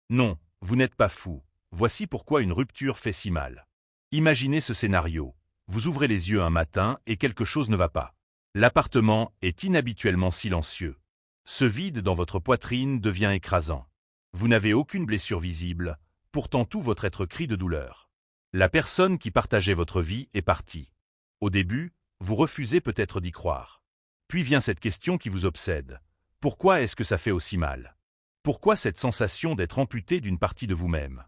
Non, vous n'êtes pas fou. Voici pourquoi une rupture fait si mal. Imaginez ce scénario. Vous ouvrez les yeux un matin et quelque chose ne va pas. L'appartement est inhabituellement silencieux. Ce vide dans votre poitrine devient écrasant. Vous n'avez aucune blessure visible, pourtant tout votre être crie de douleur. La personne qui partageait votre vie est partie. Au début, vous refusez peut-être d'y croire. Puis vient cette question qui vous obsède. Pourquoi est-ce que ça fait aussi mal? Pourquoi cette sensation d'être amputé d'une partie de vous-même?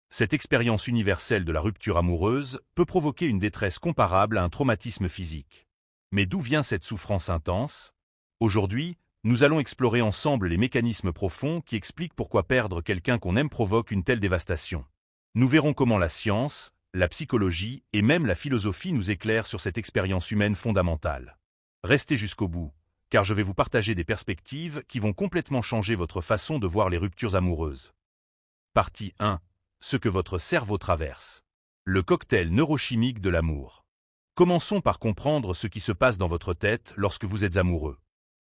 Cette expérience universelle de la rupture amoureuse peut provoquer une détresse comparable à un traumatisme physique. Mais d'où vient cette souffrance intense? Aujourd'hui, nous allons explorer ensemble les mécanismes profonds qui expliquent pourquoi perdre quelqu'un qu'on aime provoque une telle dévastation. Nous verrons comment la science, la psychologie et même la philosophie nous éclairent sur cette expérience humaine fondamentale. Restez jusqu'au bout, car je vais vous partager des perspectives qui vont complètement changer votre façon de voir les ruptures amoureuses. Partie 1. Ce que votre cerveau traverse. Le cocktail neurochimique de l'amour. Commençons par comprendre ce qui se passe dans votre tête lorsque vous êtes amoureux.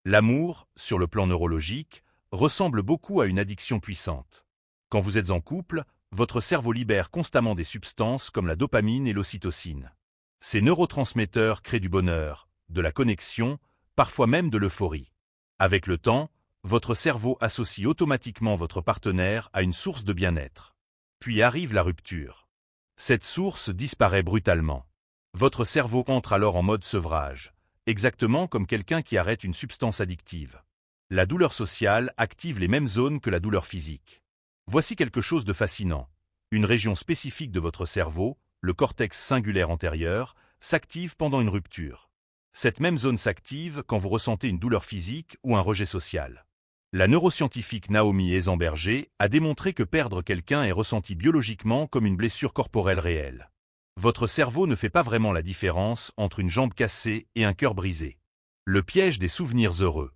L'amour, sur le plan neurologique, ressemble beaucoup à une addiction puissante. Quand vous êtes en couple, votre cerveau libère constamment des substances comme la dopamine et l'ocytocine. Ces neurotransmetteurs créent du bonheur, de la connexion, parfois même de l'euphorie. Avec le temps, votre cerveau associe automatiquement votre partenaire à une source de bien-être. Puis arrive la rupture. Cette source disparaît brutalement. Votre cerveau entre alors en mode sevrage, exactement comme quelqu'un qui arrête une substance addictive. La douleur sociale active les mêmes zones que la douleur physique. Voici quelque chose de fascinant. Une région spécifique de votre cerveau, le cortex singulaire antérieur, s'active pendant une rupture. Cette même zone s'active quand vous ressentez une douleur physique ou un rejet social. La neuroscientifique Naomi Eisenberger a démontré que perdre quelqu'un est ressenti biologiquement comme une blessure corporelle réelle. Votre cerveau ne fait pas vraiment la différence entre une jambe cassée et un cœur brisé. Le piège des souvenirs heureux.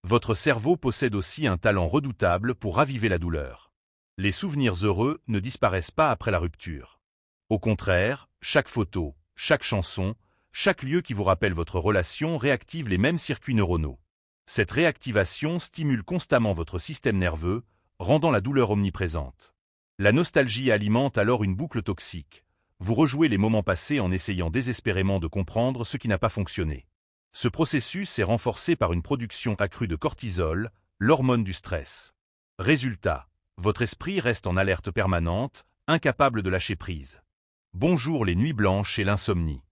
Votre cerveau possède aussi un talent redoutable pour raviver la douleur. Les souvenirs heureux ne disparaissent pas après la rupture. Au contraire, chaque photo, chaque chanson, chaque lieu qui vous rappelle votre relation réactive les mêmes circuits neuronaux. Cette réactivation stimule constamment votre système nerveux, rendant la douleur omniprésente. La nostalgie alimente alors une boucle toxique. Vous rejouez les moments passés en essayant désespérément de comprendre ce qui n'a pas fonctionné. Ce processus est renforcé par une production accrue de cortisol, l'hormone du stress. Résultat, votre esprit reste en alerte permanente, incapable de lâcher prise. Bonjour les nuits blanches et l'insomnie.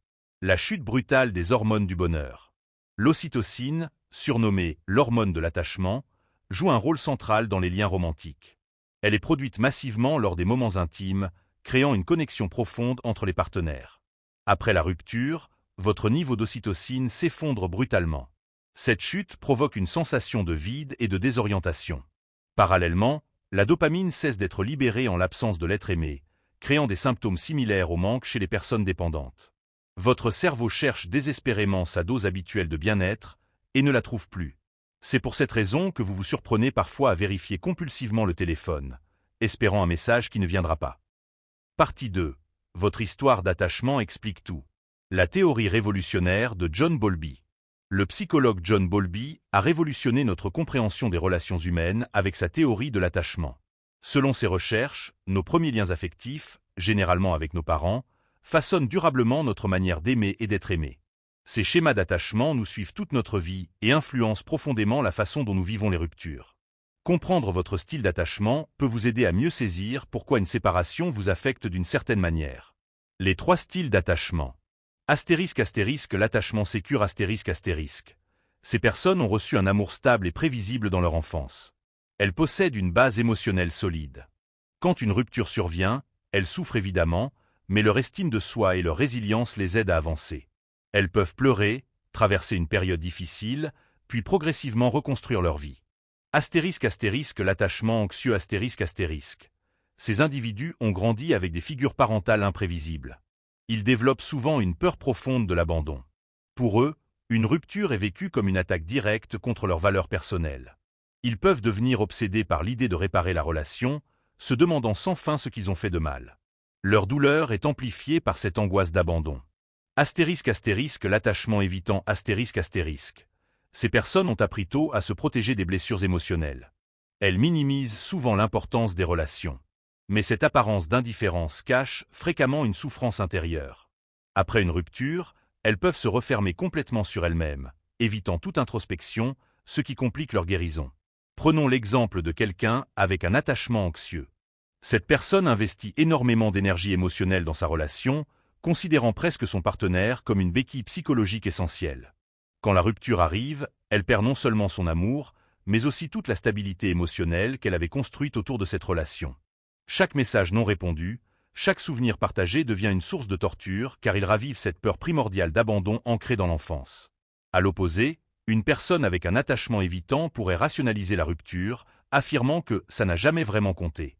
La chute brutale des hormones du bonheur. L'ocytocine, surnommée l'hormone de l'attachement, joue un rôle central dans les liens romantiques. Elle est produite massivement lors des moments intimes, créant une connexion profonde entre les partenaires. Après la rupture, votre niveau d'ocytocine s'effondre brutalement. Cette chute provoque une sensation de vide et de désorientation. Parallèlement, la dopamine cesse d'être libérée en l'absence de l'être aimé, créant des symptômes similaires au manque chez les personnes dépendantes. Votre cerveau cherche désespérément sa dose habituelle de bien-être et ne la trouve plus. C'est pour cette raison que vous vous surprenez parfois à vérifier compulsivement le téléphone, espérant un message qui ne viendra pas. Partie 2. Votre histoire d'attachement explique tout. La théorie révolutionnaire de John Bowlby. Le psychologue John Bowlby a révolutionné notre compréhension des relations humaines avec sa théorie de l'attachement. Selon ses recherches, nos premiers liens affectifs, généralement avec nos parents, façonnent durablement notre manière d'aimer et d'être aimé. Ces schémas d'attachement nous suivent toute notre vie et influencent profondément la façon dont nous vivons les ruptures. Comprendre votre style d'attachement peut vous aider à mieux saisir pourquoi une séparation vous affecte d'une certaine manière. Les 3 styles d'attachement. Astérisque astérisque l'attachement sécure astérisque astérisque. Ces personnes ont reçu un amour stable et prévisible dans leur enfance. Elles possèdent une base émotionnelle solide. Quand une rupture survient, elles souffrent évidemment, mais leur estime de soi et leur résilience les aident à avancer. Elles peuvent pleurer, traverser une période difficile, puis progressivement reconstruire leur vie. Astérisque astérisque l'attachement anxieux astérisque astérisque. Ces individus ont grandi avec des figures parentales imprévisibles. Ils développent souvent une peur profonde de l'abandon. Pour eux, une rupture est vécue comme une attaque directe contre leurs valeurs personnelles. Ils peuvent devenir obsédés par l'idée de réparer la relation, se demandant sans fin ce qu'ils ont fait de mal. Leur douleur est amplifiée par cette angoisse d'abandon. Astérisque astérisque l'attachement évitant astérisque astérisque. Ces personnes ont appris tôt à se protéger des blessures émotionnelles. Elle minimise souvent l'importance des relations. Mais cette apparence d'indifférence cache fréquemment une souffrance intérieure. Après une rupture, elles peuvent se refermer complètement sur elles-mêmes, évitant toute introspection, ce qui complique leur guérison. Prenons l'exemple de quelqu'un avec un attachement anxieux. Cette personne investit énormément d'énergie émotionnelle dans sa relation, considérant presque son partenaire comme une béquille psychologique essentielle. Quand la rupture arrive, elle perd non seulement son amour, mais aussi toute la stabilité émotionnelle qu'elle avait construite autour de cette relation. Chaque message non répondu, chaque souvenir partagé devient une source de torture car il ravive cette peur primordiale d'abandon ancrée dans l'enfance. À l'opposé, une personne avec un attachement évitant pourrait rationaliser la rupture, affirmant que ça n'a jamais vraiment compté.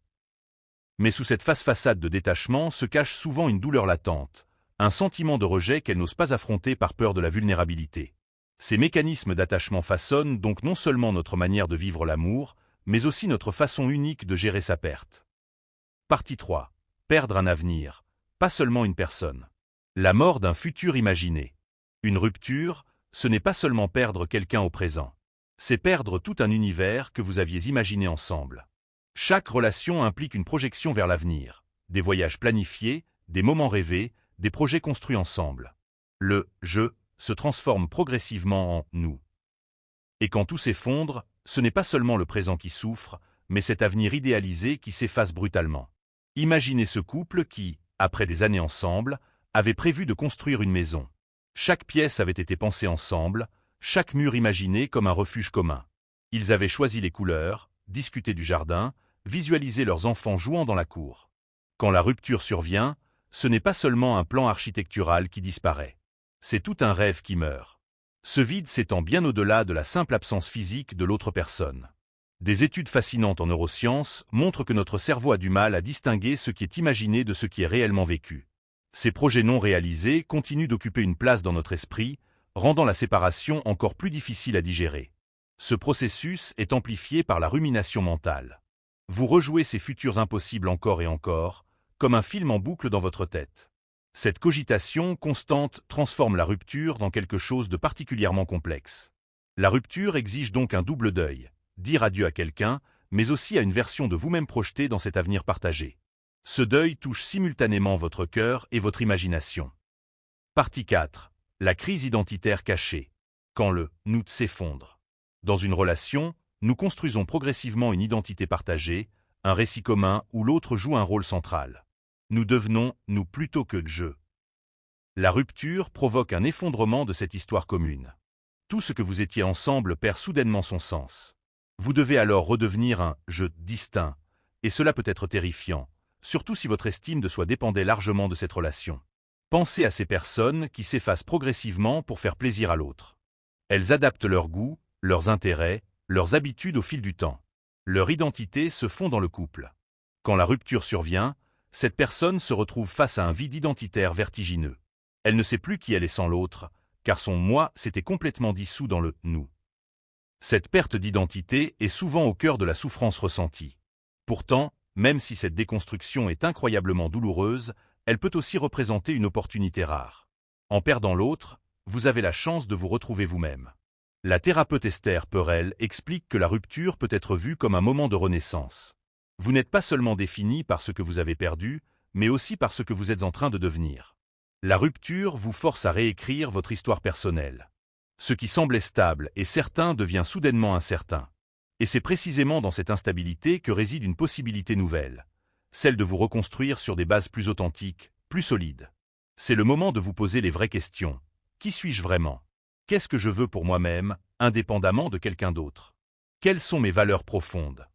Mais sous cette façade de détachement se cache souvent une douleur latente, un sentiment de rejet qu'elle n'ose pas affronter par peur de la vulnérabilité. Ces mécanismes d'attachement façonnent donc non seulement notre manière de vivre l'amour, mais aussi notre façon unique de gérer sa perte. Partie 3. Perdre un avenir, pas seulement une personne. La mort d'un futur imaginé. Une rupture, ce n'est pas seulement perdre quelqu'un au présent. C'est perdre tout un univers que vous aviez imaginé ensemble. Chaque relation implique une projection vers l'avenir, des voyages planifiés, des moments rêvés, des projets construits ensemble. Le « je » se transforme progressivement en « nous ». Et quand tout s'effondre, ce n'est pas seulement le présent qui souffre, mais cet avenir idéalisé qui s'efface brutalement. Imaginez ce couple qui, après des années ensemble, avait prévu de construire une maison. Chaque pièce avait été pensée ensemble, chaque mur imaginé comme un refuge commun. Ils avaient choisi les couleurs, discuté du jardin, visualisé leurs enfants jouant dans la cour. Quand la rupture survient, ce n'est pas seulement un plan architectural qui disparaît. C'est tout un rêve qui meurt. Ce vide s'étend bien au-delà de la simple absence physique de l'autre personne. Des études fascinantes en neurosciences montrent que notre cerveau a du mal à distinguer ce qui est imaginé de ce qui est réellement vécu. Ces projets non réalisés continuent d'occuper une place dans notre esprit, rendant la séparation encore plus difficile à digérer. Ce processus est amplifié par la rumination mentale. Vous rejouez ces futurs impossibles encore et encore, comme un film en boucle dans votre tête. Cette cogitation constante transforme la rupture dans quelque chose de particulièrement complexe. La rupture exige donc un double deuil, dire adieu à quelqu'un, mais aussi à une version de vous-même projetée dans cet avenir partagé. Ce deuil touche simultanément votre cœur et votre imagination. Partie 4. La crise identitaire cachée. Quand le « nous » s'effondre. Dans une relation, nous construisons progressivement une identité partagée, un récit commun où l'autre joue un rôle central. Nous devenons « nous » plutôt que « je ». La rupture provoque un effondrement de cette histoire commune. Tout ce que vous étiez ensemble perd soudainement son sens. Vous devez alors redevenir un « je » distinct, et cela peut être terrifiant, surtout si votre estime de soi dépendait largement de cette relation. Pensez à ces personnes qui s'effacent progressivement pour faire plaisir à l'autre. Elles adaptent leurs goûts, leurs intérêts, leurs habitudes au fil du temps. Leur identité se fond dans le couple. Quand la rupture survient, cette personne se retrouve face à un vide identitaire vertigineux. Elle ne sait plus qui elle est sans l'autre, car son « moi » s'était complètement dissous dans le « nous ». Cette perte d'identité est souvent au cœur de la souffrance ressentie. Pourtant, même si cette déconstruction est incroyablement douloureuse, elle peut aussi représenter une opportunité rare. En perdant l'autre, vous avez la chance de vous retrouver vous-même. La thérapeute Esther Perel explique que la rupture peut être vue comme un moment de renaissance. Vous n'êtes pas seulement défini par ce que vous avez perdu, mais aussi par ce que vous êtes en train de devenir. La rupture vous force à réécrire votre histoire personnelle. Ce qui semblait stable et certain devient soudainement incertain. Et c'est précisément dans cette instabilité que réside une possibilité nouvelle, celle de vous reconstruire sur des bases plus authentiques, plus solides. C'est le moment de vous poser les vraies questions. Qui suis-je vraiment? Qu'est-ce que je veux pour moi-même, indépendamment de quelqu'un d'autre? Quelles sont mes valeurs profondes?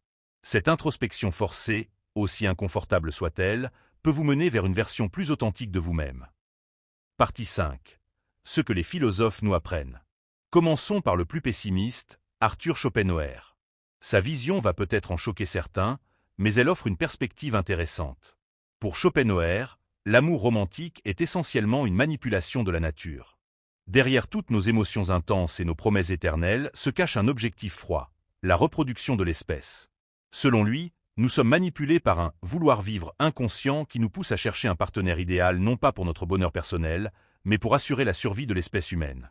Cette introspection forcée, aussi inconfortable soit-elle, peut vous mener vers une version plus authentique de vous-même. Partie 5. Ce que les philosophes nous apprennent. Commençons par le plus pessimiste, Arthur Schopenhauer. Sa vision va peut-être en choquer certains, mais elle offre une perspective intéressante. Pour Schopenhauer, l'amour romantique est essentiellement une manipulation de la nature. Derrière toutes nos émotions intenses et nos promesses éternelles se cache un objectif froid, la reproduction de l'espèce. Selon lui, nous sommes manipulés par un « vouloir vivre » inconscient qui nous pousse à chercher un partenaire idéal non pas pour notre bonheur personnel, mais pour assurer la survie de l'espèce humaine.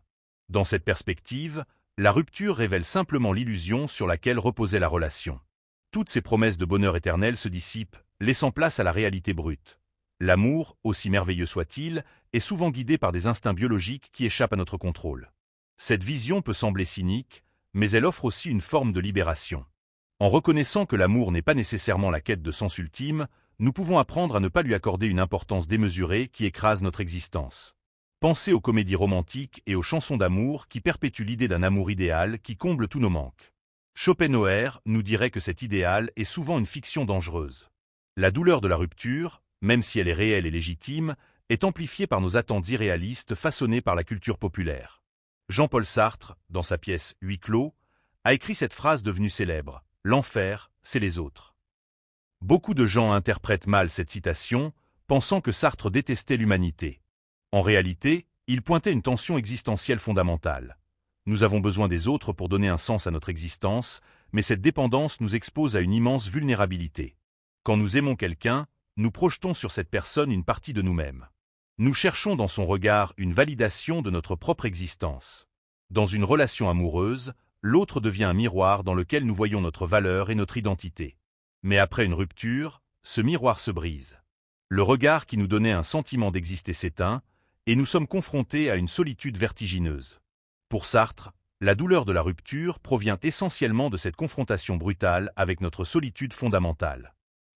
Dans cette perspective, la rupture révèle simplement l'illusion sur laquelle reposait la relation. Toutes ces promesses de bonheur éternel se dissipent, laissant place à la réalité brute. L'amour, aussi merveilleux soit-il, est souvent guidé par des instincts biologiques qui échappent à notre contrôle. Cette vision peut sembler cynique, mais elle offre aussi une forme de libération. En reconnaissant que l'amour n'est pas nécessairement la quête de sens ultime, nous pouvons apprendre à ne pas lui accorder une importance démesurée qui écrase notre existence. Pensez aux comédies romantiques et aux chansons d'amour qui perpétuent l'idée d'un amour idéal qui comble tous nos manques. Schopenhauer nous dirait que cet idéal est souvent une fiction dangereuse. La douleur de la rupture, même si elle est réelle et légitime, est amplifiée par nos attentes irréalistes façonnées par la culture populaire. Jean-Paul Sartre, dans sa pièce Huis clos, a écrit cette phrase devenue célèbre: « L'enfer, c'est les autres ». Beaucoup de gens interprètent mal cette citation, pensant que Sartre détestait l'humanité. En réalité, il pointait une tension existentielle fondamentale. Nous avons besoin des autres pour donner un sens à notre existence, mais cette dépendance nous expose à une immense vulnérabilité. Quand nous aimons quelqu'un, nous projetons sur cette personne une partie de nous-mêmes. Nous cherchons dans son regard une validation de notre propre existence. Dans une relation amoureuse, l'autre devient un miroir dans lequel nous voyons notre valeur et notre identité. Mais après une rupture, ce miroir se brise. Le regard qui nous donnait un sentiment d'exister s'éteint, et nous sommes confrontés à une solitude vertigineuse. Pour Sartre, la douleur de la rupture provient essentiellement de cette confrontation brutale avec notre solitude fondamentale.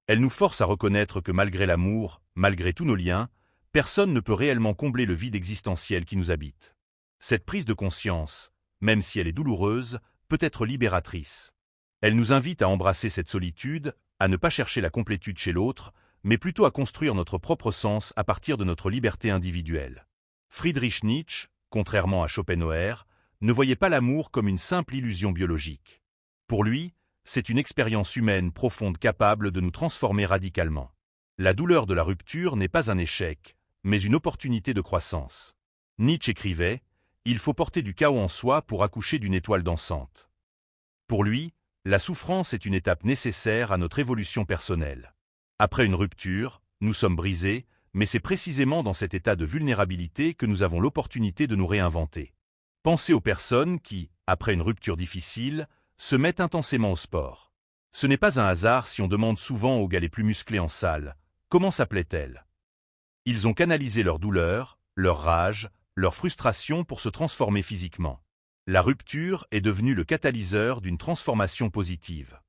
Elle nous force à reconnaître que malgré l'amour, malgré tous nos liens, personne ne peut réellement combler le vide existentiel qui nous habite. Cette prise de conscience, même si elle est douloureuse, peut être libératrice. Elle nous invite à embrasser cette solitude, à ne pas chercher la complétude chez l'autre, mais plutôt à construire notre propre sens à partir de notre liberté individuelle. Friedrich Nietzsche, contrairement à Schopenhauer, ne voyait pas l'amour comme une simple illusion biologique. Pour lui, c'est une expérience humaine profonde capable de nous transformer radicalement. La douleur de la rupture n'est pas un échec, mais une opportunité de croissance. Nietzsche écrivait « Il faut porter du chaos en soi pour accoucher d'une étoile dansante ». Pour lui, la souffrance est une étape nécessaire à notre évolution personnelle. Après une rupture, nous sommes brisés, mais c'est précisément dans cet état de vulnérabilité que nous avons l'opportunité de nous réinventer. Pensez aux personnes qui, après une rupture difficile, se mettent intensément au sport. Ce n'est pas un hasard si on demande souvent aux gars les plus musclés en salle « Comment s'appelaient-elles » Ils ont canalisé leur douleur, leur rage, leur frustration pour se transformer physiquement. La rupture est devenue le catalyseur d'une transformation positive.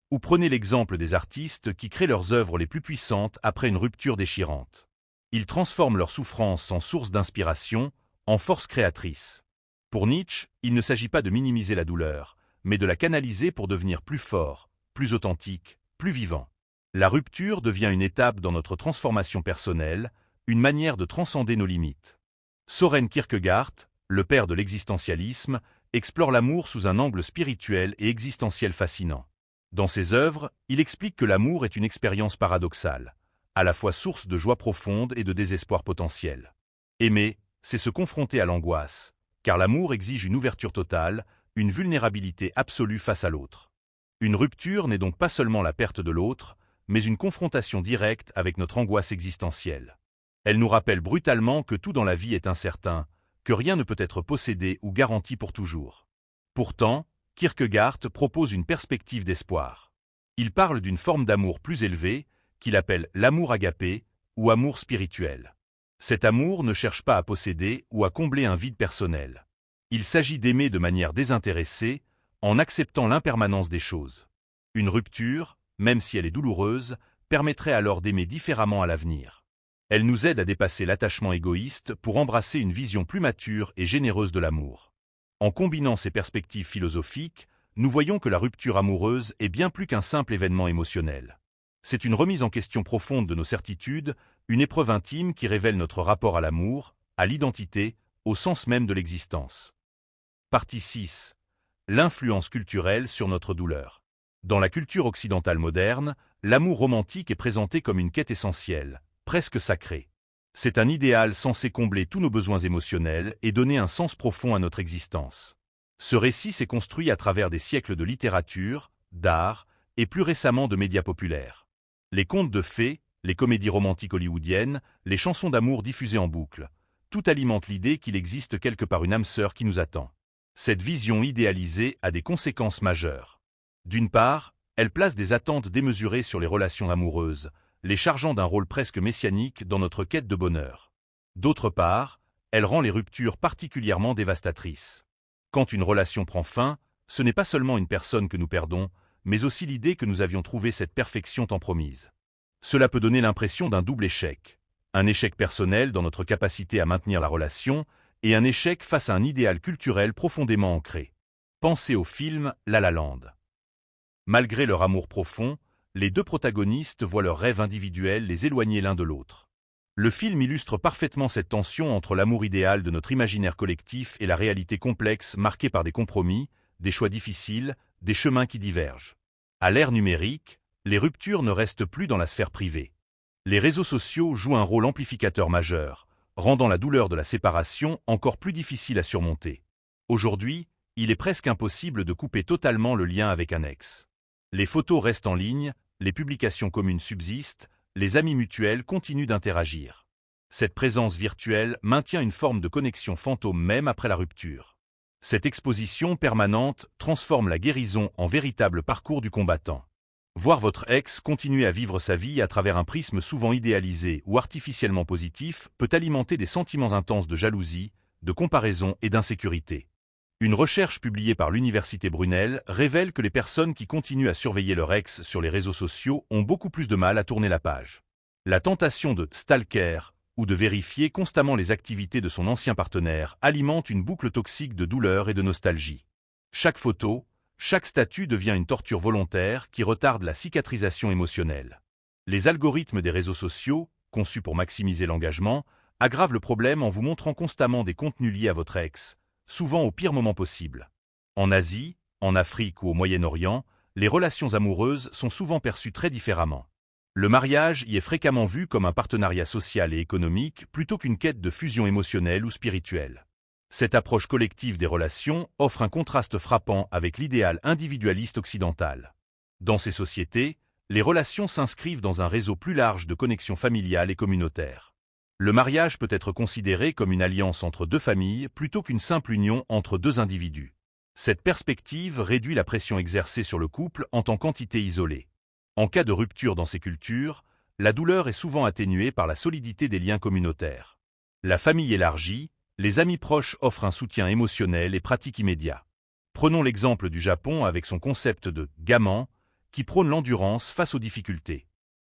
Ou prenez l'exemple des artistes qui créent leurs œuvres les plus puissantes après une rupture déchirante. Ils transforment leur souffrance en source d'inspiration, en force créatrice. Pour Nietzsche, il ne s'agit pas de minimiser la douleur, mais de la canaliser pour devenir plus fort, plus authentique, plus vivant. La rupture devient une étape dans notre transformation personnelle, une manière de transcender nos limites. Søren Kierkegaard, le père de l'existentialisme, explore l'amour sous un angle spirituel et existentiel fascinant. Dans ses œuvres, il explique que l'amour est une expérience paradoxale, à la fois source de joie profonde et de désespoir potentiel. Aimer, c'est se confronter à l'angoisse, car l'amour exige une ouverture totale, une vulnérabilité absolue face à l'autre. Une rupture n'est donc pas seulement la perte de l'autre, mais une confrontation directe avec notre angoisse existentielle. Elle nous rappelle brutalement que tout dans la vie est incertain, que rien ne peut être possédé ou garanti pour toujours. Pourtant, Kierkegaard propose une perspective d'espoir. Il parle d'une forme d'amour plus élevée, qu'il appelle l'amour agapé ou amour spirituel. Cet amour ne cherche pas à posséder ou à combler un vide personnel. Il s'agit d'aimer de manière désintéressée, en acceptant l'impermanence des choses. Une rupture, même si elle est douloureuse, permettrait alors d'aimer différemment à l'avenir. Elle nous aide à dépasser l'attachement égoïste pour embrasser une vision plus mature et généreuse de l'amour. En combinant ces perspectives philosophiques, nous voyons que la rupture amoureuse est bien plus qu'un simple événement émotionnel. C'est une remise en question profonde de nos certitudes, une épreuve intime qui révèle notre rapport à l'amour, à l'identité, au sens même de l'existence. Partie 6. L'influence culturelle sur notre douleur. Dans la culture occidentale moderne, l'amour romantique est présenté comme une quête essentielle, presque sacrée. C'est un idéal censé combler tous nos besoins émotionnels et donner un sens profond à notre existence. Ce récit s'est construit à travers des siècles de littérature, d'art et plus récemment de médias populaires. Les contes de fées, les comédies romantiques hollywoodiennes, les chansons d'amour diffusées en boucle, tout alimente l'idée qu'il existe quelque part une âme sœur qui nous attend. Cette vision idéalisée a des conséquences majeures. D'une part, Elle place des attentes démesurées sur les relations amoureuses, les chargeant d'un rôle presque messianique dans notre quête de bonheur. D'autre part, elle rend les ruptures particulièrement dévastatrices. Quand une relation prend fin, ce n'est pas seulement une personne que nous perdons, mais aussi l'idée que nous avions trouvé cette perfection tant promise. Cela peut donner l'impression d'un double échec. Un échec personnel dans notre capacité à maintenir la relation, et un échec face à un idéal culturel profondément ancré. Pensez au film La La Land. Malgré leur amour profond, les deux protagonistes voient leurs rêves individuels les éloigner l'un de l'autre. Le film illustre parfaitement cette tension entre l'amour idéal de notre imaginaire collectif et la réalité complexe marquée par des compromis, des choix difficiles, des chemins qui divergent. À l'ère numérique, les ruptures ne restent plus dans la sphère privée. Les réseaux sociaux jouent un rôle amplificateur majeur, rendant la douleur de la séparation encore plus difficile à surmonter. Aujourd'hui, il est presque impossible de couper totalement le lien avec un ex. Les photos restent en ligne, les publications communes subsistent, les amis mutuels continuent d'interagir. Cette présence virtuelle maintient une forme de connexion fantôme même après la rupture. Cette exposition permanente transforme la guérison en véritable parcours du combattant. Voir votre ex continuer à vivre sa vie à travers un prisme souvent idéalisé ou artificiellement positif peut alimenter des sentiments intenses de jalousie, de comparaison et d'insécurité. Une recherche publiée par l'Université Brunel révèle que les personnes qui continuent à surveiller leur ex sur les réseaux sociaux ont beaucoup plus de mal à tourner la page. La tentation de « stalker » ou de vérifier constamment les activités de son ancien partenaire alimente une boucle toxique de douleur et de nostalgie. Chaque photo, chaque statut devient une torture volontaire qui retarde la cicatrisation émotionnelle. Les algorithmes des réseaux sociaux, conçus pour maximiser l'engagement, aggravent le problème en vous montrant constamment des contenus liés à votre ex, souvent au pire moment possible. En Asie, en Afrique ou au Moyen-Orient, les relations amoureuses sont souvent perçues très différemment. Le mariage y est fréquemment vu comme un partenariat social et économique plutôt qu'une quête de fusion émotionnelle ou spirituelle. Cette approche collective des relations offre un contraste frappant avec l'idéal individualiste occidental. Dans ces sociétés, les relations s'inscrivent dans un réseau plus large de connexions familiales et communautaires. Le mariage peut être considéré comme une alliance entre deux familles plutôt qu'une simple union entre deux individus. Cette perspective réduit la pression exercée sur le couple en tant qu'entité isolée. En cas de rupture dans ces cultures, la douleur est souvent atténuée par la solidité des liens communautaires. La famille élargie, les amis proches offrent un soutien émotionnel et pratique immédiat. Prenons l'exemple du Japon avec son concept de « gaman » qui prône l'endurance face aux difficultés.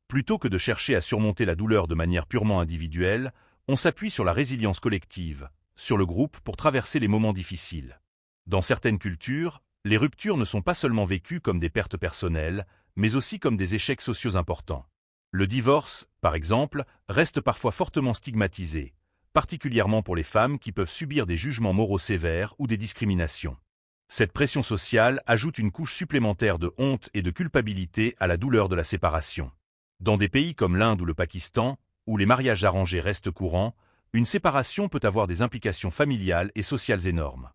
Plutôt que de chercher à surmonter la douleur de manière purement individuelle, on s'appuie sur la résilience collective, sur le groupe pour traverser les moments difficiles. Dans certaines cultures, les ruptures ne sont pas seulement vécues comme des pertes personnelles, mais aussi comme des échecs sociaux importants. Le divorce, par exemple, reste parfois fortement stigmatisé, particulièrement pour les femmes qui peuvent subir des jugements moraux sévères ou des discriminations. Cette pression sociale ajoute une couche supplémentaire de honte et de culpabilité à la douleur de la séparation. Dans des pays comme l'Inde ou le Pakistan, où les mariages arrangés restent courants, une séparation peut avoir des implications familiales et sociales énormes.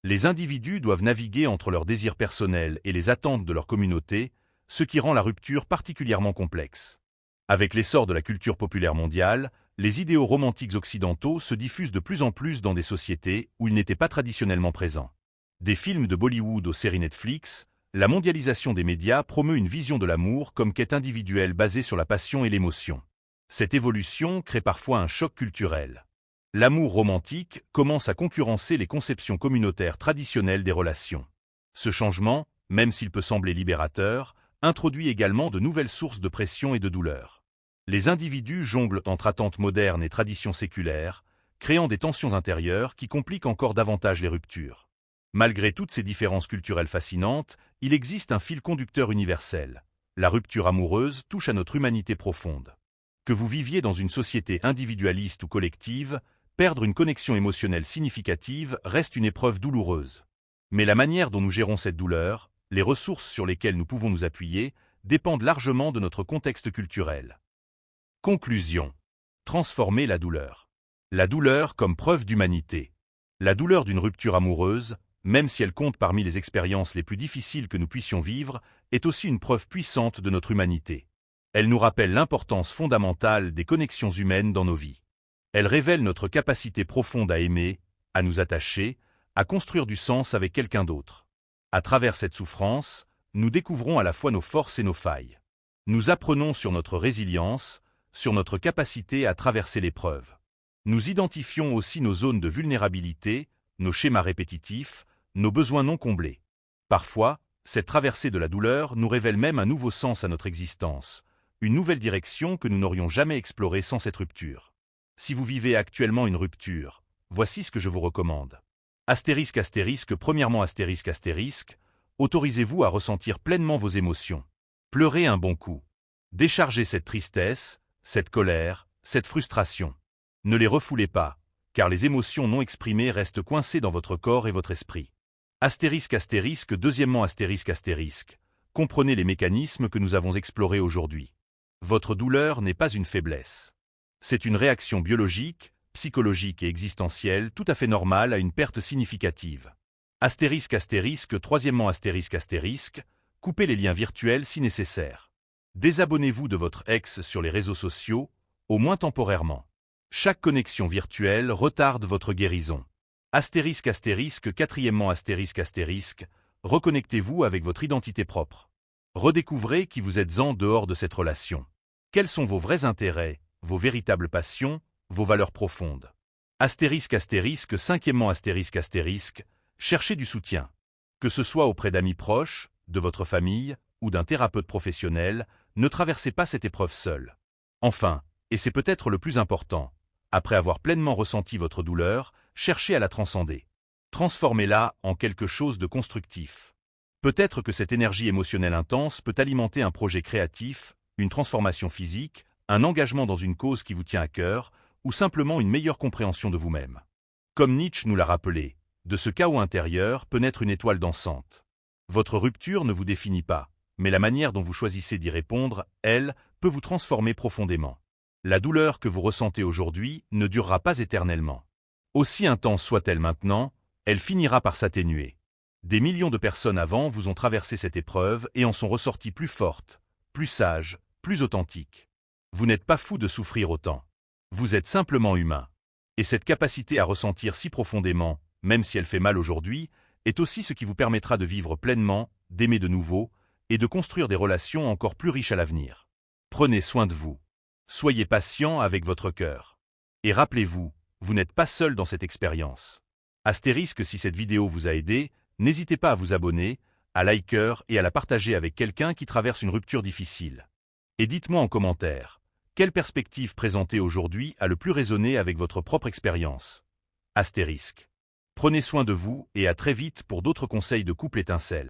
Les individus doivent naviguer entre leurs désirs personnels et les attentes de leur communauté, ce qui rend la rupture particulièrement complexe. Avec l'essor de la culture populaire mondiale, les idéaux romantiques occidentaux se diffusent de plus en plus dans des sociétés où ils n'étaient pas traditionnellement présents. Des films de Bollywood aux séries Netflix, la mondialisation des médias promeut une vision de l'amour comme quête individuelle basée sur la passion et l'émotion. Cette évolution crée parfois un choc culturel. L'amour romantique commence à concurrencer les conceptions communautaires traditionnelles des relations. Ce changement, même s'il peut sembler libérateur, introduit également de nouvelles sources de pression et de douleur. Les individus jonglent entre attentes modernes et traditions séculaires, créant des tensions intérieures qui compliquent encore davantage les ruptures. Malgré toutes ces différences culturelles fascinantes, il existe un fil conducteur universel. La rupture amoureuse touche à notre humanité profonde. Que vous viviez dans une société individualiste ou collective, perdre une connexion émotionnelle significative reste une épreuve douloureuse. Mais la manière dont nous gérons cette douleur, les ressources sur lesquelles nous pouvons nous appuyer, dépendent largement de notre contexte culturel. Conclusion. Transformer la douleur. La douleur comme preuve d'humanité. La douleur d'une rupture amoureuse, même si elle compte parmi les expériences les plus difficiles que nous puissions vivre, est aussi une preuve puissante de notre humanité. Elle nous rappelle l'importance fondamentale des connexions humaines dans nos vies. Elle révèle notre capacité profonde à aimer, à nous attacher, à construire du sens avec quelqu'un d'autre. À travers cette souffrance, nous découvrons à la fois nos forces et nos failles. Nous apprenons sur notre résilience, sur notre capacité à traverser l'épreuve. Nous identifions aussi nos zones de vulnérabilité, nos schémas répétitifs, nos besoins non comblés. Parfois, cette traversée de la douleur nous révèle même un nouveau sens à notre existence, une nouvelle direction que nous n'aurions jamais explorée sans cette rupture. Si vous vivez actuellement une rupture, voici ce que je vous recommande. Astérisque astérisque, premièrement astérisque astérisque, autorisez-vous à ressentir pleinement vos émotions. Pleurez un bon coup. Déchargez cette tristesse, cette colère, cette frustration. Ne les refoulez pas, car les émotions non exprimées restent coincées dans votre corps et votre esprit. Astérisque astérisque, deuxièmement astérisque astérisque, comprenez les mécanismes que nous avons explorés aujourd'hui. Votre douleur n'est pas une faiblesse. C'est une réaction biologique, psychologique et existentielle tout à fait normale à une perte significative. Astérisque astérisque, troisièmement astérisque astérisque, coupez les liens virtuels si nécessaire. Désabonnez-vous de votre ex sur les réseaux sociaux, au moins temporairement. Chaque connexion virtuelle retarde votre guérison. Astérisque astérisque, quatrièmement astérisque astérisque, reconnectez-vous avec votre identité propre. Redécouvrez qui vous êtes en dehors de cette relation. Quels sont vos vrais intérêts, vos véritables passions, vos valeurs profondes. Astérisque astérisque, cinquièmement astérisque astérisque, cherchez du soutien. Que ce soit auprès d'amis proches, de votre famille ou d'un thérapeute professionnel, ne traversez pas cette épreuve seule. Enfin, et c'est peut-être le plus important, après avoir pleinement ressenti votre douleur, cherchez à la transcender. Transformez-la en quelque chose de constructif. Peut-être que cette énergie émotionnelle intense peut alimenter un projet créatif, une transformation physique, un engagement dans une cause qui vous tient à cœur, ou simplement une meilleure compréhension de vous-même. Comme Nietzsche nous l'a rappelé, de ce chaos intérieur peut naître une étoile dansante. Votre rupture ne vous définit pas, mais la manière dont vous choisissez d'y répondre, elle, peut vous transformer profondément. La douleur que vous ressentez aujourd'hui ne durera pas éternellement. Aussi intense soit-elle maintenant, elle finira par s'atténuer. Des millions de personnes avant vous ont traversé cette épreuve et en sont ressorties plus fortes, plus sages, plus authentiques. Vous n'êtes pas fou de souffrir autant. Vous êtes simplement humain. Et cette capacité à ressentir si profondément, même si elle fait mal aujourd'hui, est aussi ce qui vous permettra de vivre pleinement, d'aimer de nouveau, et de construire des relations encore plus riches à l'avenir. Prenez soin de vous. Soyez patient avec votre cœur. Et rappelez-vous, vous n'êtes pas seul dans cette expérience. Astérisque, si cette vidéo vous a aidé, n'hésitez pas à vous abonner, à liker et à la partager avec quelqu'un qui traverse une rupture difficile. Et dites-moi en commentaire, quelle perspective présentée aujourd'hui a le plus résonné avec votre propre expérience? Astérisque. Prenez soin de vous et à très vite pour d'autres conseils de couple étincelle.